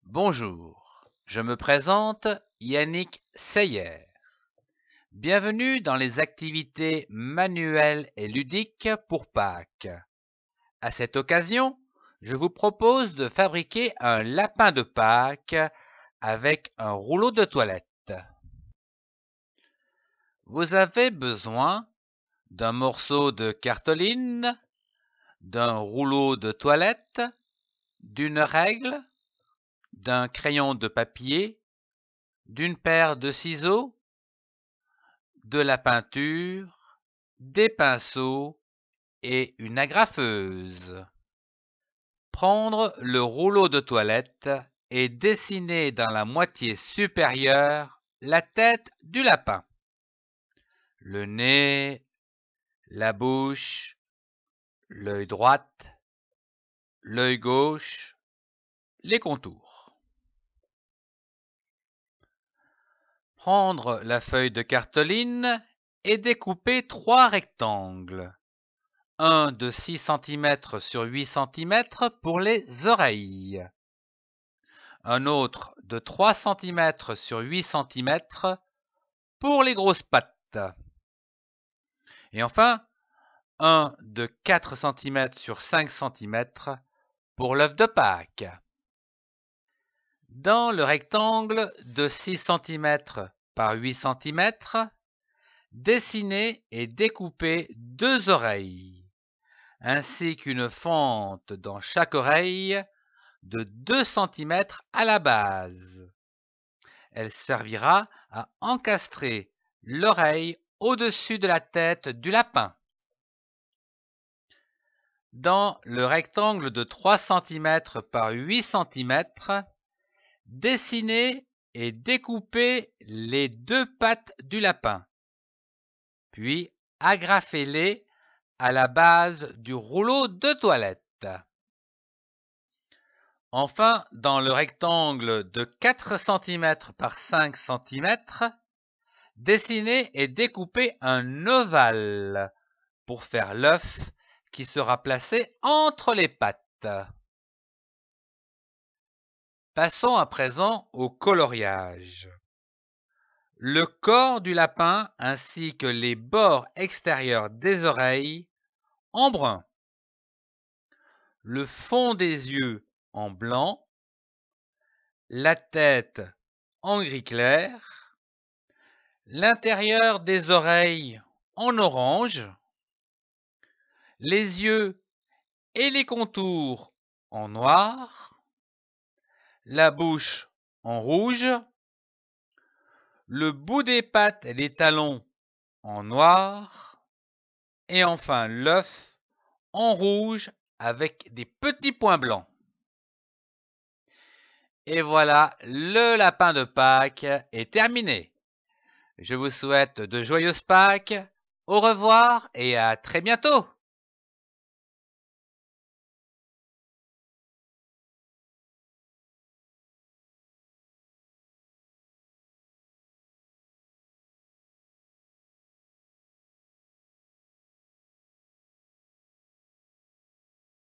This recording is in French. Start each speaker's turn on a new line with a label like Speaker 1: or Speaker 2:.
Speaker 1: Bonjour, je me présente Yannick Seyer. Bienvenue dans les activités manuelles et ludiques pour Pâques. À cette occasion, je vous propose de fabriquer un lapin de Pâques avec un rouleau de toilette. Vous avez besoin d'un morceau de cartolina, d'un rouleau de toilette, d'une règle, d'un crayon de papier, d'une paire de ciseaux, de la peinture, des pinceaux et une agrafeuse. Prendre le rouleau de toilette et dessiner dans la moitié supérieure la tête du lapin, le nez, la bouche, l'œil droit, l'œil gauche, les contours. Prendre la feuille de cartolina et découper 3 rectangles. Un de 6 cm sur 8 cm pour les oreilles. Un autre de 3 cm sur 8 cm pour les grosses pattes. Et enfin, un de 4 cm sur 5 cm pour l'œuf de Pâques. Dans le rectangle de 6 cm par 8 cm, dessinez et découpez 2 oreilles, ainsi qu'une fente dans chaque oreille de 2 cm à la base. Elle servira à encastrer l'oreille au-dessus de la tête du lapin. Dans le rectangle de 3 cm par 8 cm, dessinez et découpez les 2 pattes du lapin, puis agrafez-les à la base du rouleau de toilette. Enfin, dans le rectangle de 4 cm par 5 cm, dessinez et découpez un ovale pour faire l'œuf qui sera placé entre les pattes. Passons à présent au coloriage. Le corps du lapin ainsi que les bords extérieurs des oreilles en brun. Le fond des yeux en blanc. La tête en gris clair. L'intérieur des oreilles en orange. Les yeux et les contours en noir. La bouche en rouge. Le bout des pattes et les talons en noir, et enfin l'œuf en rouge avec des petits points blancs. Et voilà, le lapin de Pâques est terminé. Je vous souhaite de joyeuses Pâques, au revoir et à très bientôt.